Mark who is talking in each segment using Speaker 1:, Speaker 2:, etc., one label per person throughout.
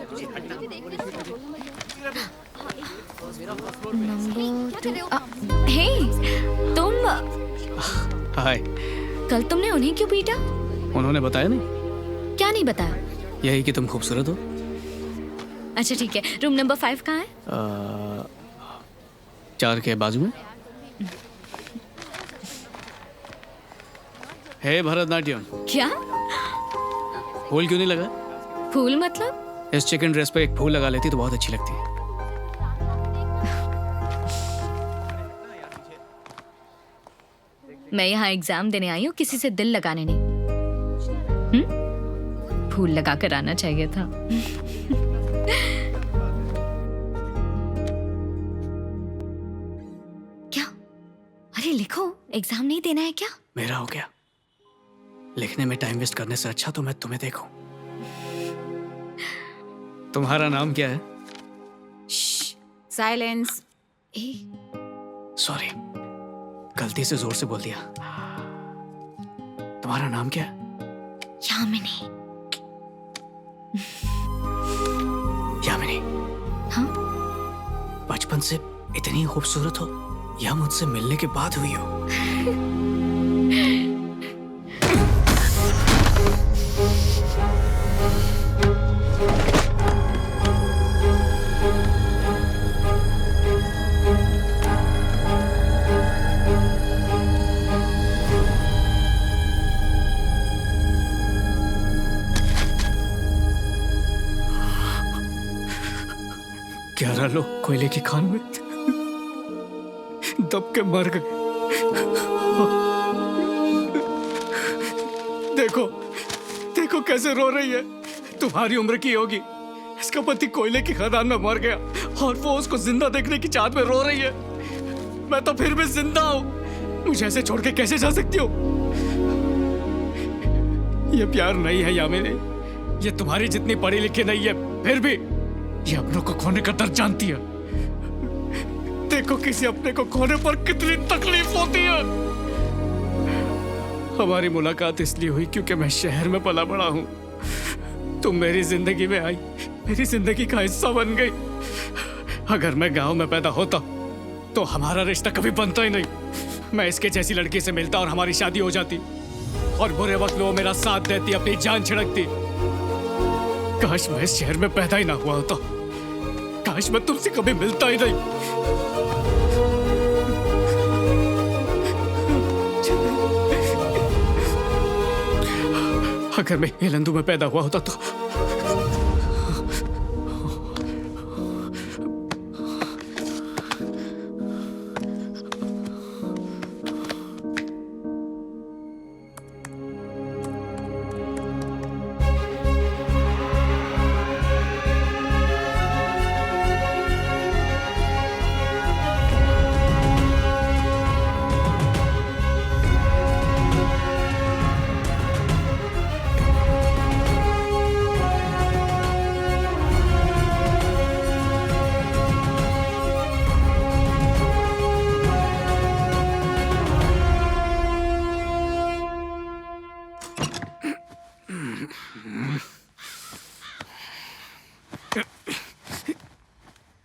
Speaker 1: हे तुम
Speaker 2: हाय।
Speaker 1: कल तुमने उन्हें क्यों पीटा?
Speaker 2: उन्होंने बताया नहीं?
Speaker 1: क्या नहीं बताया?
Speaker 2: यही कि तुम खूबसूरत हो।
Speaker 1: अच्छा ठीक है, रूम नंबर 5 कहाँ है?
Speaker 2: 4 के बाजू में। हे भरतनाट्यम,
Speaker 1: क्या
Speaker 2: फूल क्यों नहीं लगा?
Speaker 1: फूल मतलब?
Speaker 2: इस चिकन ड्रेस पे एक फूल लगा लेती तो बहुत अच्छी लगती है।
Speaker 1: मैं यहाँ एग्जाम देने आई हूँ, किसी से दिल लगाने नहीं। फूल लगा कर आना चाहिए था। क्या? अरे लिखो, एग्जाम नहीं देना है क्या?
Speaker 2: मेरा हो गया। लिखने में टाइम वेस्ट करने से अच्छा तो मैं तुम्हें देखूं। तुम्हारा नाम क्या है?
Speaker 3: साइलेंस।
Speaker 2: सॉरी, गलती से जोर से बोल दिया। तुम्हारा नाम क्या है?
Speaker 1: यामिनी।
Speaker 2: यामिनी।
Speaker 1: हाँ?
Speaker 2: बचपन से इतनी खूबसूरत हो या मुझसे मिलने के बाद हुई हो? ग्यारह लोग कोयले की खान में दब के मर गए। देखो देखो कैसे रो रही है। तुम्हारी उम्र की होगी। इसका पति कोयले की खदान में मर गया और वो उसको जिंदा देखने की चाहत में रो रही है। मैं तो फिर भी जिंदा हूं। मुझे ऐसे छोड़ के कैसे जा सकती हो? ये प्यार नहीं है यामिनी। ये तुम्हारी जितनी पढ़ी लिखी नहीं है, फिर भी ये अपनों को खोने का दर्द जानती है। देखो किसी अपने को खोने पर कितनी तकलीफ होती है। हमारी मुलाकात इसलिए हुई क्योंकि मैं शहर में पला बड़ा हूं। तुम मेरी जिंदगी में आई, मेरी जिंदगी का हिस्सा बन गई। अगर मैं गांव में पैदा होता तो हमारा रिश्ता कभी बनता ही नहीं। मैं इसके जैसी लड़की से मिलता और हमारी शादी हो जाती, और बुरे वक्त में वो मेरा साथ देती, अपनी जान छिड़कती। काश मैं इस शहर में पैदा ही ना हुआ होता। काश मैं तुमसे कभी मिलता ही नहीं। अगर मैं हेलंदू में पैदा हुआ होता तो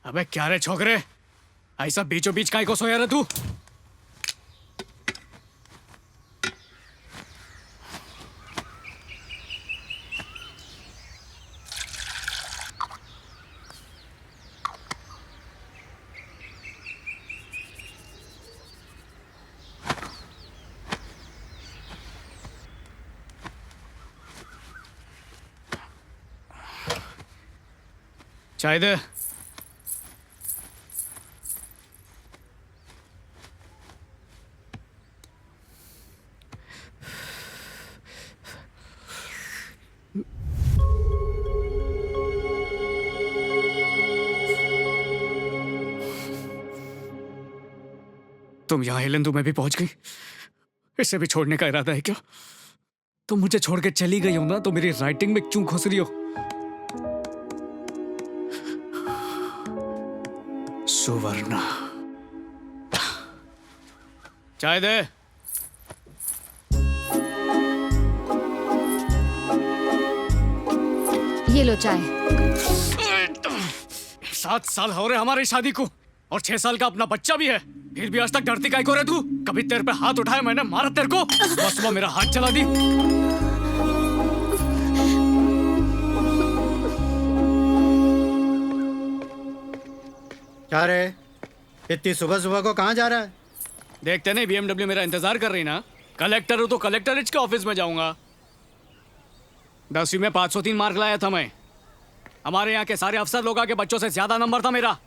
Speaker 2: अबे क्या रे छोकरे, ऐसा बीचों बीच काय को सोया रे तू? चाय दे। तुम यहाँ हिलंदू में भी पहुंच गई। इसे भी छोड़ने का इरादा है क्या? तुम मुझे छोड़ के चली गई हो ना, तो मेरी राइटिंग में क्यों घुस रही हो? सुवर्णा, चाय दे।
Speaker 1: ये लो चाय।
Speaker 2: 7 साल हो रहे हमारी शादी को और 6 साल का अपना बच्चा भी है, फिर भी आज तक डरती काहे को रे तू? कभी तेरे पे हाथ उठाया मैंने, मारा तेरे को? बस वो मेरा हाथ चला दी।
Speaker 3: क्या रे, इतनी सुबह सुबह को कहाँ जा रहा है?
Speaker 2: देखते नहीं BMW मेरा इंतजार कर रही ना। कलेक्टर हूँ तो कलेक्टरेट के ऑफिस में जाऊंगा। 10वीं में 503 मार्क लाया था मैं। हमारे यहाँ के सारे अफसर लोगों के बच्चों से ज्यादा नंबर था मेरा।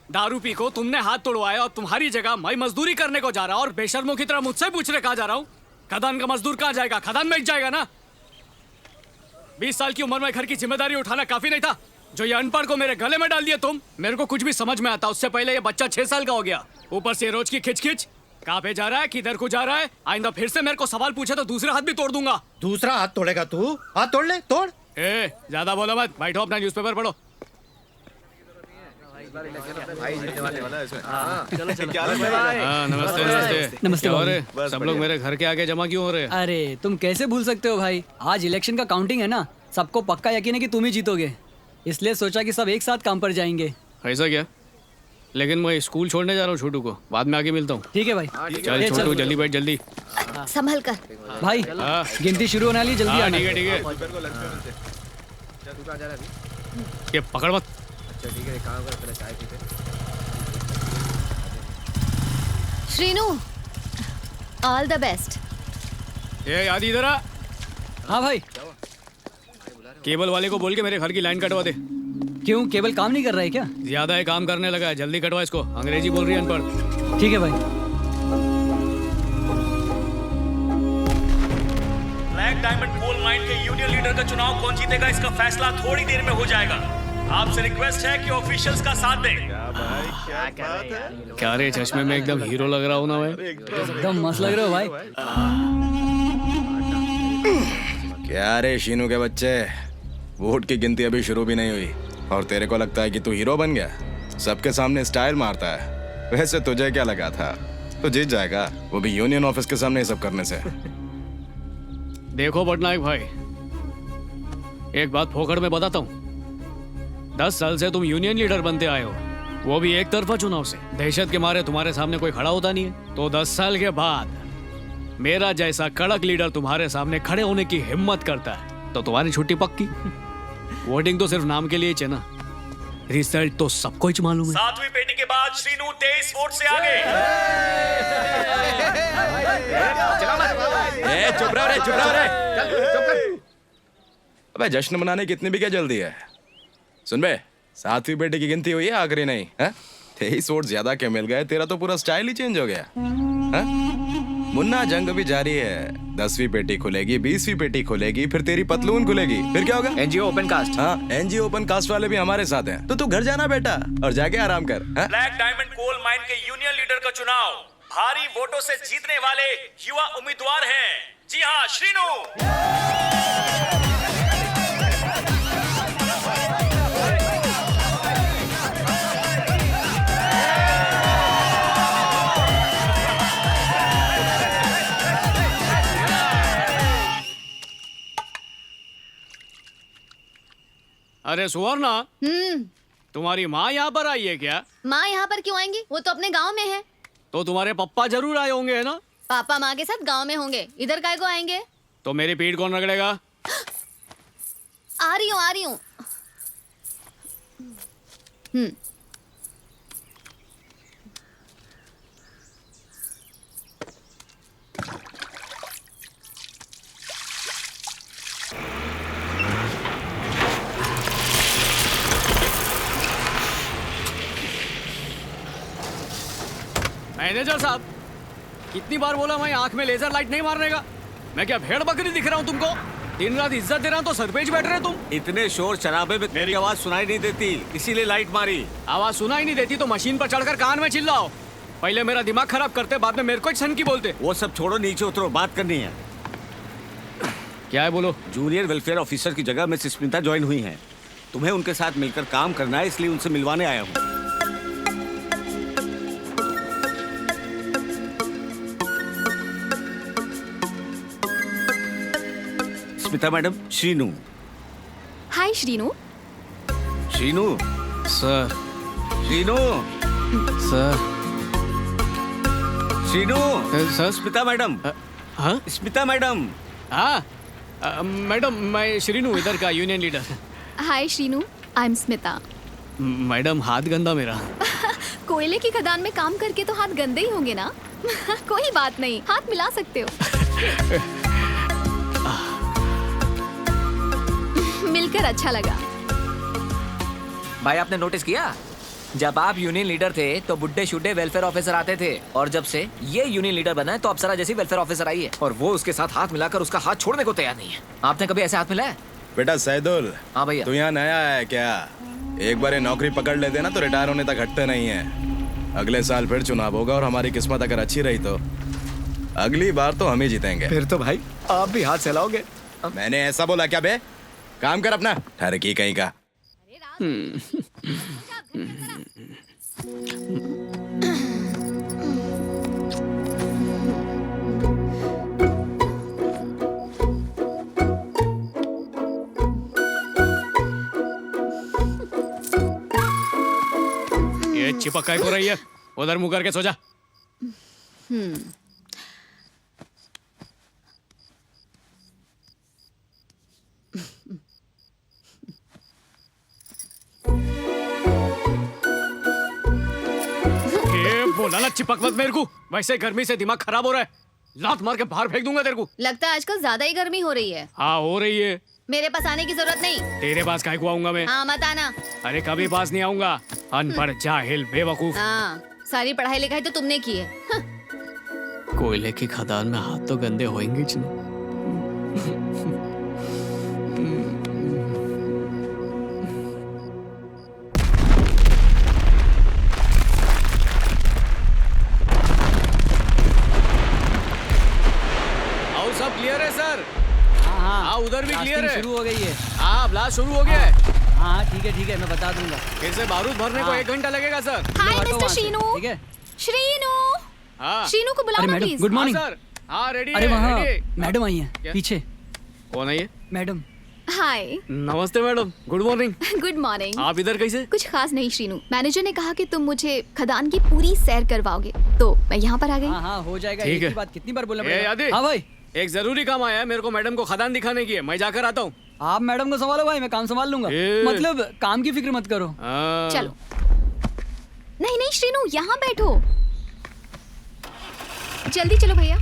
Speaker 2: दारू पी को तुमने हाथ तोड़वाया और तुम्हारी जगह मैं मजदूरी करने को जा रहा और बेशर्मों की तरह मुझसे पूछ रहे कहाँ जा रहा हूँ? खदान का मजदूर कहाँ जाएगा? खदान में जाएगा ना। 20 साल की उम्र में घर की जिम्मेदारी उठाना काफी नहीं था? जो ये अनपढ़ को मेरे गले में डाल दिया तुम। मेरे को कुछ भी समझ में आता उससे पहले ये बच्चा 6 साल का हो गया। ऊपर से रोज की खिच कहाँ पे जा रहा है, किधर को जा रहा है? आइंदा फिर से मेरे को सवाल पूछे तो दूसरा हाथ भी तोड़ दूंगा।
Speaker 3: दूसरा हाथ तोड़ेगा तू? हाथ तोड़ ले, तोड़।
Speaker 2: ज्यादा बोलो मत, बैठो अपना न्यूज़पेपर पढ़ो। नमस्ते नमस्ते
Speaker 4: नमस्ते
Speaker 2: क्या हो
Speaker 4: भाई।
Speaker 2: रहे? सब लोग मेरे घर के आगे जमा क्यों हो रहे?
Speaker 4: अरे तुम कैसे भूल सकते हो भाई, आज इलेक्शन का काउंटिंग है ना, सबको पक्का यकीन है कि तुम ही जीतोगे, इसलिए सोचा कि सब एक साथ काम पर जाएंगे।
Speaker 2: ऐसा क्या? लेकिन मैं स्कूल छोड़ने जा रहा हूँ छोटू को, बाद में आके मिलता हूँ।
Speaker 4: ठीक है भाई।
Speaker 2: चल छोटू जल्दी बैठ जल्दी।
Speaker 1: संभल कर।
Speaker 4: भाई
Speaker 2: हाँ।
Speaker 4: गिनती शुरू होने वाली, जल्दी
Speaker 2: हाँ,
Speaker 4: आना।
Speaker 2: ठीक है ये पकड़ मत।
Speaker 1: Srinu, all the best.
Speaker 2: ये याद इधर आ।
Speaker 4: हाँ भाई।
Speaker 2: केबल वाले को बोल के मेरे घर की लाइन कटवा दे।
Speaker 4: क्यों, केबल काम नहीं कर रहा है क्या?
Speaker 2: ज्यादा है काम करने लगा है, जल्दी कटवा इसको। अंग्रेजी बोल रही है अनपढ़।
Speaker 4: ठीक है भाई।
Speaker 5: ब्लैक डायमंड कोल माइन के यूनियन लीडर का चुनाव कौन जीतेगा, इसका फैसला थोड़ी देर में हो जाएगा। आपसे रिक्वेस्ट है कि ऑफिशियल्स का साथ दें।
Speaker 2: क्या रे, चश्मे में एकदम हीरो लग रहा हूँ ना मैं?
Speaker 4: एकदम मस्त लग रहे हो भाई।
Speaker 6: क्या रे शीनू के बच्चे, वोट की गिनती अभी शुरू भी नहीं हुई और तेरे को लगता है कि तू हीरो बन गया? सबके सामने स्टाइल मारता है। वैसे तुझे क्या लगा था तू जीत जाएगा, वो भी यूनियन ऑफिस के सामने ये सब करने से?
Speaker 2: देखो पटनायक भाई, एक बात फोकड़ में बताता हूँ। 10 साल से तुम यूनियन लीडर बनते आए हो, वो भी एक तरफा चुनाव से। दहशत के मारे तुम्हारे सामने कोई खड़ा होता नहीं है, तो 10 साल के बाद मेरा जैसा कड़क लीडर तुम्हारे सामने खड़े होने की हिम्मत करता है तो तुम्हारी छुट्टी पक्की। वोटिंग तो सिर्फ नाम के लिए ही ना, रिजल्ट तो सबको ही मालूम है।
Speaker 5: 7वीं पेटी के बाद श्रीनू 23 वोट से आगे।
Speaker 6: चुप रहो रे, चुप रहो रे। अबे जश्न मनाने की इतनी भी क्या जल्दी है? सुन बे, 7वीं पेटी की गिनती हुई है, आखिरी नहीं है? 23 वोट ज्यादा क्या मिल गए, तेरा तो पूरा स्टाइल ही चेंज हो गया है? मुन्ना जंग भी जारी है। 10वीं पेटी खुलेगी, 20वीं पेटी खुलेगी, फिर तेरी पतलून खुलेगी, फिर क्या होगा?
Speaker 7: NGO open cast.
Speaker 6: हाँ, एनजीओ ओपन कास्ट वाले भी हमारे साथ हैं, तो तू घर जाना बेटा और जाके आराम कर।
Speaker 5: ब्लैक डायमंड कोल माइन के यूनियन लीडर का चुनाव भारी वोटों से जीतने वाले युवा उम्मीदवार हैं। जी हाँ, श्रीनू।
Speaker 2: अरे सुवर्णा, तुम्हारी माँ यहाँ पर आई है क्या?
Speaker 1: माँ यहाँ पर क्यों आएंगी? वो तो अपने गांव में है।
Speaker 2: तो तुम्हारे पप्पा जरूर आए होंगे है ना?
Speaker 1: पापा माँ के साथ गांव में होंगे, इधर काय को आएंगे?
Speaker 2: तो मेरी पीठ कौन रगड़ेगा?
Speaker 1: आ रही हूँ, आ रही हूँ।
Speaker 2: मैनेजर साहब, कितनी बार बोला मैं आंख में लेजर लाइट नहीं मारने का? मैं क्या भेड़ बकरी दिख रहा हूँ तुमको? दिन रात इज्जत दे रहा हूँ तो सर पे बैठ रहे तुम।
Speaker 7: इतने शोर शराबे में मेरी आवाज सुनाई नहीं देती, इसीलिए लाइट मारी।
Speaker 2: आवाज सुनाई नहीं देती तो मशीन पर चढ़कर कान में चिल्लाओ। पहले मेरा दिमाग खराब करते, बाद में मेरे को सन की बोलते।
Speaker 7: वो सब छोड़ो, नीचे उतरो, बात करनी है।
Speaker 2: क्या है बोलो?
Speaker 7: जूनियर वेलफेयर ऑफिसर की जगह मिस स्मिता ज्वाइन हुई हैं। तुम्हें उनके साथ मिलकर काम करना है, इसलिए उनसे मिलवाने आया हूँ। Smita madam, Srinu.
Speaker 1: Hi Srinu.
Speaker 7: Srinu,
Speaker 2: sir,
Speaker 7: Srinu,
Speaker 4: sir
Speaker 7: Srinu,
Speaker 4: sir
Speaker 7: Smita madam,
Speaker 4: हाँ
Speaker 7: स्मिता मैडम।
Speaker 2: हाँ मैडम, मैं श्रीनू इधर का union leader.
Speaker 1: Hi Srinu, I am Smita.
Speaker 2: Madam हाथ गंदा मेरा।
Speaker 1: कोयले की खदान में काम करके तो हाथ गंदे ही होंगे ना। कोई बात नहीं, हाथ मिला सकते हो। मिलकर अच्छा लगा।
Speaker 8: भाई आपने नोटिस किया, जब आप यूनियन लीडर थे तो बुड्ढे शुड्ढे वेलफेयर ऑफिसर आते थे, और जब से ये यूनियन लीडर बना है तो अप्सरा जैसी वेलफेयर ऑफिसर आई है, और वो उसके साथ हाथ मिलाकर उसका हाथ छोड़ने को तैयार नहीं है। आपने कभी ऐसे हाथ मिलाया?
Speaker 6: बेटा सैदुल,
Speaker 8: हाँ भैया।
Speaker 6: तू यहाँ नया आया है क्या? एक बार ये नौकरी पकड़ लेते ना तो रिटायर होने तक हटते नहीं है। अगले साल फिर चुनाव होगा और हमारी किस्मत अगर अच्छी रही तो अगली बार तो हम ही जीतेंगे।
Speaker 7: फिर तो भाई आप भी हाथ चलाओगे।
Speaker 6: मैंने ऐसा बोला क्या बे? काम कर अपना, ठहरकी कहीं का।
Speaker 2: ये चिपक काय को रही है? उधर मुंह करके सो जा। ये बोला ना चिपक मत मेरे को, वैसे गर्मी से दिमाग खराब हो रहा है। लात मार के बाहर फेंक दूंगा तेरे को।
Speaker 1: लगता है आजकल ज्यादा ही गर्मी हो रही है।
Speaker 2: हाँ हो रही है।
Speaker 1: मेरे पास आने की जरूरत नहीं।
Speaker 2: तेरे पास काय को आऊंगा मैं?
Speaker 1: हाँ मत आना।
Speaker 2: अरे कभी पास नहीं आऊंगा। अनपढ़, जाहिल, बेवकूफ।
Speaker 1: हाँ, सारी पढ़ाई लिखाई तो तुमने की है। हाँ।
Speaker 2: कोयले की खदान में हाथ तो गंदे होंगे ही नहीं। आओ सब क्लियर है सर? हाँ उधर भी क्लियर है।
Speaker 4: शुरू हो गई है।
Speaker 2: हाँ ब्लास्ट शुरू हो गया है।
Speaker 4: हाँ ठीक है मैं बता दूंगा।
Speaker 2: फिर से बारूद भरने को 1 घंटा लगेगा सर।
Speaker 1: हाय
Speaker 4: हटो
Speaker 1: मिस्टर
Speaker 4: वहाँ से,
Speaker 1: श्रीनू।
Speaker 4: ठीक है।
Speaker 1: श्रीनू,
Speaker 2: हाँ
Speaker 1: श्रीनू को
Speaker 4: अरे
Speaker 1: बुलाओ ना
Speaker 4: मैडम,
Speaker 1: प्लीज।
Speaker 4: Good morning.
Speaker 2: हाँ, सर। हाँ रेडी
Speaker 4: अरे
Speaker 2: है,
Speaker 4: वहाँ
Speaker 2: रेडी है।
Speaker 4: मैडम आई
Speaker 2: क्या?
Speaker 4: है पीछे।
Speaker 2: कौन है ये?
Speaker 4: मैडम।
Speaker 1: हाय,
Speaker 2: नमस्ते madam, good morning.
Speaker 1: Good morning.
Speaker 2: आप इधर कैसे?
Speaker 1: कुछ खास नहीं श्रीनू, मैनेजर ने कहा कि तुम मुझे खदान की पूरी सैर करवाओगे, तो मैं यहाँ पर आ गई।
Speaker 4: हाँ हो जाएगा।
Speaker 2: ठीक
Speaker 4: एक
Speaker 2: है।
Speaker 4: ही बात कितनी बार बोलना
Speaker 2: ए,
Speaker 4: पड़ेगा?
Speaker 2: यादी?
Speaker 4: हाँ भाई।
Speaker 2: एक जरूरी काम आया है, मेरे को मैडम को खदान दिखाने की है। मैं जाकर आता हूँ।
Speaker 4: आप मैडम को संभालो भाई, मैं काम संभाल लूंगा।
Speaker 2: ए।
Speaker 4: मतलब काम की फिक्र मत करो।
Speaker 2: हाँ।
Speaker 1: चलो। नहीं नहीं श्रीनू, यहाँ बैठो। जल्दी चलो भैया।